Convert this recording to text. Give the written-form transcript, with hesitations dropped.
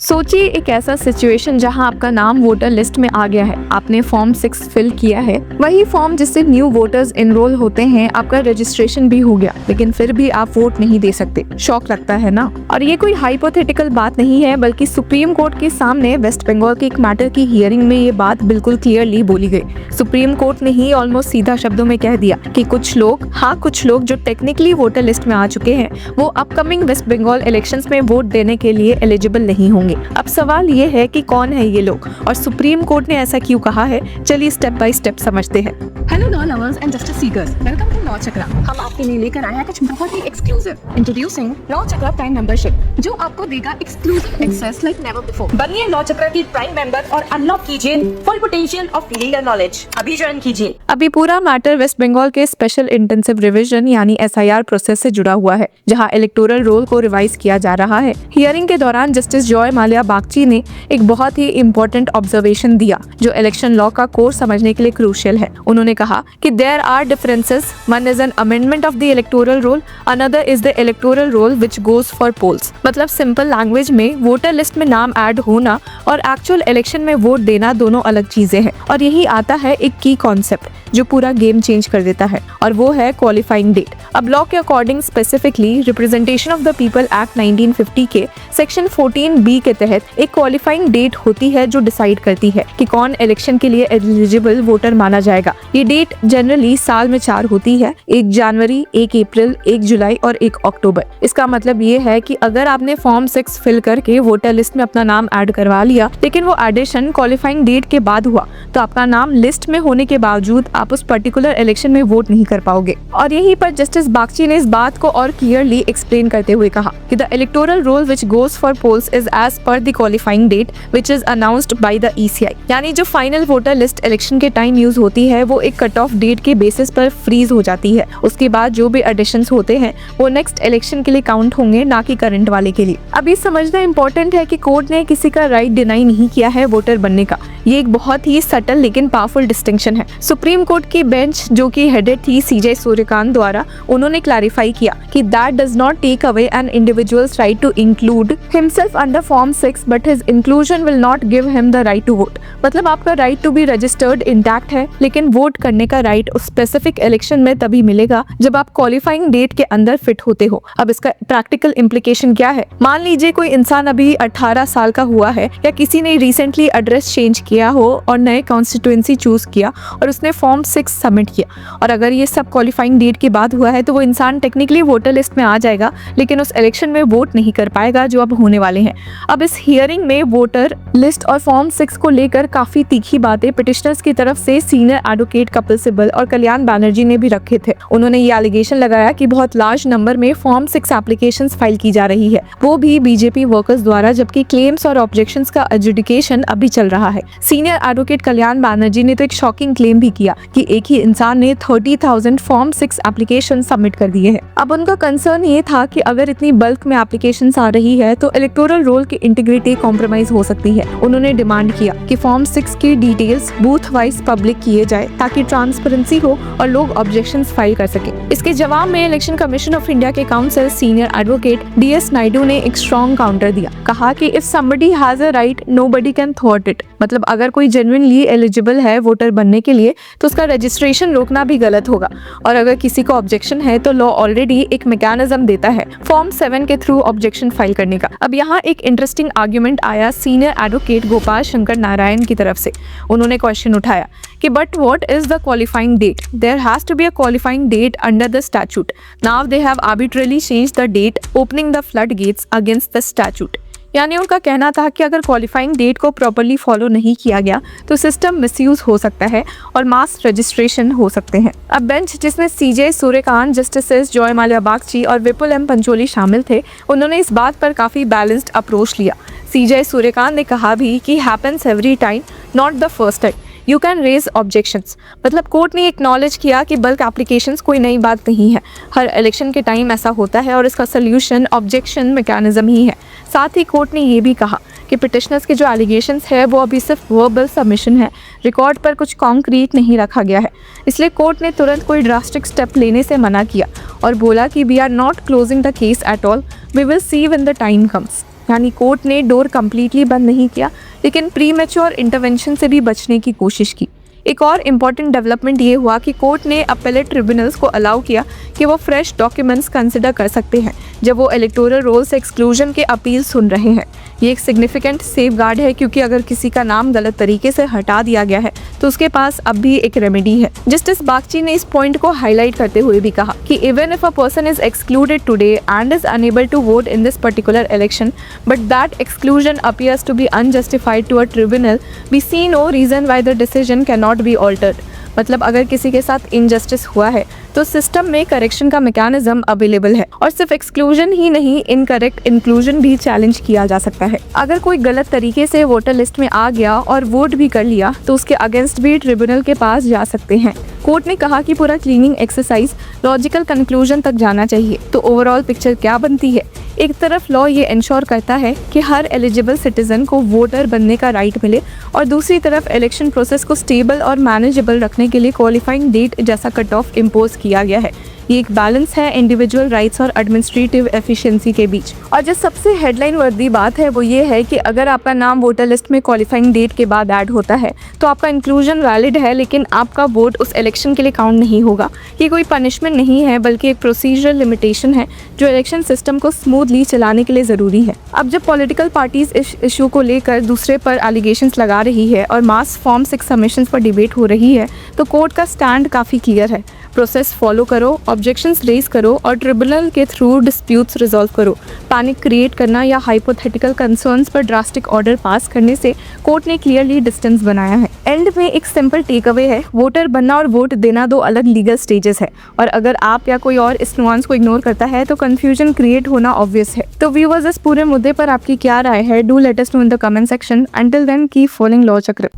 सोचिए एक ऐसा सिचुएशन जहां आपका नाम वोटर लिस्ट में आ गया है, आपने फॉर्म 6 फिल किया है, वही फॉर्म जिससे न्यू वोटर्स एनरोल होते हैं, आपका रजिस्ट्रेशन भी हो गया, लेकिन फिर भी आप वोट नहीं दे सकते। शॉक लगता है ना? और ये कोई हाइपोथेटिकल बात नहीं है, बल्कि सुप्रीम कोर्ट के सामने वेस्ट बंगाल के एक मैटर की हियरिंग में ये बात बिल्कुल क्लियरली बोली गई। सुप्रीम कोर्ट ने ही ऑलमोस्ट सीधा शब्दों में कह दिया कि कुछ लोग जो टेक्निकली वोटर लिस्ट में आ चुके हैं, वो अपकमिंग वेस्ट बंगाल इलेक्शंस में वोट देने के लिए एलिजिबल नहीं होंगे। अब सवाल ये है कि कौन है ये लोग और सुप्रीम कोर्ट ने ऐसा क्यों कहा है। चलिए स्टेप बाय स्टेप समझते हैं। Hello law lovers and justice seekers, welcome to law Chakra. हम आपके लिए लेकर आए हैं कुछ बहुत ही exclusive. Introducing law Chakra prime membership, जो आपको देगा exclusive access like never before. बनिए लॉ चक्रा की प्राइम मेंबर और अनलॉक कीजिए full potential of legal knowledge. अभी ज्वाइन कीजिए। अभी पूरा मैटर वेस्ट बंगाल के स्पेशल इंटेंसिव रिवीजन यानी SIR प्रोसेस से जुड़ा हुआ है, जहां इलेक्टोरल रोल को रिवाइज किया जा रहा है। हियरिंग के दौरान जस्टिस जॉय माल्या बागची ने एक बहुत ही इंपॉर्टेंट ऑब्जर्वेशन दिया, जो इलेक्शन लॉ का कोर समझने के लिए क्रूशियल है। उन्होंने कहा कि there are differences, one is an amendment of the electoral roll, another is the electoral roll which goes for polls. मतलब सिंपल लैंग्वेज में वोटर लिस्ट में नाम ऐड होना और एक्चुअल इलेक्शन में वोट देना दोनों अलग चीजें हैं। और यही आता है एक की कॉन्सेप्ट जो पूरा गेम चेंज कर देता है, और वो है क्वालिफाइंग डेट। अब लॉ के according specifically representation of the people act 1950 के सेक्शन 14B के तहत एक क्वालिफाइंग डेट होती है जो डिसाइड करती है कि कौन इलेक्शन के लिए एलिजिबल वोटर माना जाएगा। ये डेट जनरली साल में 4 होती है, 1 जनवरी, 1 अप्रैल, 1 जुलाई और 1 अक्टूबर। इसका मतलब ये है कि अगर आपने फॉर्म 6 फिल करके वोटर लिस्ट में अपना नाम ऐड करवा लिया, लेकिन वो एडिशन क्वालिफाइंग डेट के बाद हुआ, तो आपका नाम लिस्ट में होने के बावजूद आप उस पर्टिकुलर इलेक्शन में वोट नहीं कर पाओगे। और यहीं पर जस्टिस बागची ने इस बात को और क्लियरली एक्सप्लेन करते हुए कहा कि the electoral roll which goes for polls is as per the qualifying date which is announced by the ECI। यानी जो फाइनल वोटर लिस्ट इलेक्शन के टाइम यूज होती है, वो एक कट ऑफ डेट के बेसिस पर फ्रीज हो जाती है। उसके बाद जो भी एडिशंस होते हैं वो नेक्स्ट इलेक्शन के लिए काउंट होंगे, ना कि करंट वाले के लिए। अभी समझना इंपॉर्टेंट है कि कोर्ट ने किसी का राइट डिनाई नहीं किया है वोटर बनने का। ये एक बहुत ही सटल लेकिन पावरफुल डिस्टिंक्शन है। सुप्रीम कोर्ट की बेंच, जो कि हेडेड थी CJ सूर्यकांत द्वारा, उन्होंने क्लैरिफाई किया कि that does not take away an individuals right to include himself under form 6, but his inclusion will not give him the right to vote. मतलब आपका right to be registered intact है, लेकिन vote करने का right उस specific election में तभी मिलेगा जब आप क्वालिफाइंग डेट के अंदर फिट होते हो। अब इसका प्रैक्टिकल इम्प्लीकेशन क्या है? मान लीजिए कोई इंसान अभी 18 साल का हुआ है, या किसी ने रिसेंटली एड्रेस चेंज किया हो और नए कॉन्स्टिट्यूएंसी चूज किया और उसने फॉर्म 6 सबमिट किया, और अगर ये सब क्वालिफाइंग डेट के बाद हुआ है, तो वो इंसान टेक्निकली वोटर लिस्ट में आ जाएगा, लेकिन उस इलेक्शन में वोट नहीं कर पाएगा जो अब होने वाले हैं। अब इस हियरिंग में वोटर लिस्ट और फॉर्म 6 को लेकर काफी तीखी बातें पिटिशनर्स की तरफ से सीनियर एडवोकेट कपिल सिब्बल और कल्याण बैनर्जी ने भी रखे थे। उन्होंने ये एलिगेशन लगाया कि बहुत लार्ज नंबर में फॉर्म 6 एप्लीकेशंस फाइल की जा रही है, वो भी बीजेपी वर्कर्स द्वारा, जबकि क्लेम्स और ऑब्जेक्शंस का एजुडिकेशन अभी चल रहा है। सीनियर एडवोकेट कल्याण बैनर्जी ने तो एक शॉकिंग क्लेम भी किया कि एक ही इंसान ने 30,000 फॉर्म 6 एप्लीकेशन सबमिट कर दिए हैं। अब उनका कंसर्न ये था कि अगर इतनी बल्क में एप्लीकेशंस आ रही है, तो इलेक्टोरल रोल की इंटीग्रिटी कॉम्प्रोमाइज हो सकती है। उन्होंने डिमांड किया कि फॉर्म 6 की डिटेल्स बूथ वाइज पब्लिक किए जाए, ताकि ट्रांसपेरेंसी हो और लोग ऑब्जेक्शंस फाइल कर सके। इसके जवाब में इलेक्शन कमीशन ऑफ इंडिया के counsel senior advocate DS Naidu ने एक स्ट्रॉन्ग काउंटर दिया। कहा कि if somebody has a right, nobody can thwart it. मतलब अगर कोई जेन्युइनली एलिजिबल है वोटर बनने के लिए, तो उसका रजिस्ट्रेशन रोकना भी गलत होगा। और अगर किसी को ऑब्जेक्शन है, तो लॉ ऑलरेडी एक मैकेनिज्म देता है फॉर्म 7 के थ्रू ऑब्जेक्शन फाइल करने का। अब यहाँ एक इंटरेस्टिंग आर्ग्यूमेंट आया सीनियर एडवोकेट गोपाल शंकर नारायण की तरफ से। उन्होंने क्वेश्चन उठाया कि but what is the qualifying date? There has to be a qualifying date under the statute. Now they have arbitrarily changed the date, opening the flood gates against the statute. यानी उनका कहना था कि अगर qualifying date को properly follow नहीं किया गया, तो सिस्टम मिसयूज हो सकता है और मास रजिस्ट्रेशन हो सकते हैं। अब बेंच, जिसमें CJ Suryakant, justices Joy Mallya Bagchi और विपुल M पंचोली शामिल थे, उन्होंने इस बात पर काफी बैलेंस्ड अप्रोच लिया। CJ सूर्यकांत ने कहा भी कि happens every time, not the first time, you can raise objections. मतलब कोर्ट ने एक्नॉलेज किया कि बल्क एप्लीकेशंस कोई नई बात नहीं है, हर इलेक्शन के टाइम ऐसा होता है और इसका सोल्यूशन ऑब्जेक्शन मैकेनिज्म ही है। साथ ही कोर्ट ने ये भी कहा कि पिटिशनर्स के जो एलिगेशंस है वो अभी सिर्फ वर्बल सबमिशन है, रिकॉर्ड पर कुछ कॉन्क्रीट नहीं रखा गया है। इसलिए कोर्ट ने तुरंत कोई ड्रास्टिक स्टेप लेने से मना किया और बोला कि we are not closing the case at all, we will see when the time comes. यानी कोर्ट ने डोर कम्प्लीटली बंद नहीं किया, लेकिन प्री मैच्योर इंटरवेंशन से भी बचने की कोशिश की। एक और इम्पॉर्टेंट डेवलपमेंट ये हुआ कि कोर्ट ने अपेलेट ट्रिब्यूनल्स को अलाउ किया कि वो फ्रेश डॉक्यूमेंट्स कंसिडर कर सकते हैं जब वो इलेक्टोरल रोल से एक्सक्लूजन के अपील सुन रहे हैं। ये एक सिग्निफिकेंट सेफगार्ड है, क्योंकि अगर किसी का नाम गलत तरीके से हटा दिया गया है तो उसके पास अब भी एक रेमेडी है। जस्टिस बागची ने इस पॉइंट को हाईलाइट करते हुए भी कहा कि even if a person is excluded today and is unable to vote in this particular election but that exclusion appears to be unjustified to a tribunal, we see no reason why the decision can not be altered. मतलब अगर किसी के साथ injustice हुआ है तो system में correction का मैकेनिज्म अवेलेबल है, और सिर्फ एक्सक्लूजन ही नहीं, इनकरेक्ट इंक्लूजन भी चैलेंज किया जा सकता है। अगर कोई गलत तरीके से वोटर लिस्ट में आ गया और वोट भी कर लिया तो उसके अगेंस्ट भी ट्रिब्यूनल के पास जा सकते हैं। कोर्ट ने कहा कि पूरा क्लीनिंग एक्सरसाइज लॉजिकल कंक्लूजन तक जाना चाहिए। तो ओवरऑल पिक्चर क्या बनती है? एक तरफ लॉ ये इंश्योर करता है कि हर एलिजिबल सिटीजन को वोटर बनने का राइट मिले, और दूसरी तरफ इलेक्शन प्रोसेस को स्टेबल और मैनेजेबल रखने के लिए क्वालिफाइंग डेट जैसा कट ऑफ इम्पोज किया गया है। ये एक बैलेंस है इंडिविजुअल राइट्स और एडमिनिस्ट्रेटिव एफिशिएंसी के बीच। और जो सबसे हेडलाइन वर्दी बात है वो ये है कि अगर आपका नाम वोटर लिस्ट में क्वालिफाइंग डेट के बाद ऐड होता है तो आपका इंक्लूजन वैलिड है, लेकिन आपका वोट उस इलेक्शन के लिए काउंट नहीं होगा। ये कोई पनिशमेंट नहीं है, बल्कि एक प्रोसीजरल लिमिटेशन है जो इलेक्शन सिस्टम को स्मूथली चलाने के लिए ज़रूरी है। अब जब पॉलिटिकल पार्टीज इस इशू को लेकर दूसरे पर एलिगेशंस लगा रही है और मास फॉर्म 6 सबमिशंस पर डिबेट हो रही है, तो कोर्ट का स्टैंड काफ़ी क्लियर है। प्रोसेस फॉलो करो, ऑब्जेक्शंस रेज करो और ट्रिब्यूनल के थ्रू डिस्प्यूट्स रिजॉल्व करो। पैनिक क्रिएट करना या हाइपोथेटिकल कंसर्न्स पर ड्रास्टिक ऑर्डर पास करने से कोर्ट ने क्लियरली डिस्टेंस बनाया है। एंड में एक सिंपल टेक अवे है, वोटर बनना और वोट देना 2 अलग लीगल स्टेजेस है, और अगर आप या कोई और इस नुआंस को इग्नोर करता है तो कंफ्यूजन क्रिएट होना ऑब्वियस है। तो व्यूअर्स, इस पूरे मुद्दे पर आपकी क्या राय है? Do let us know in the comment section. Until then keep following law चक्र।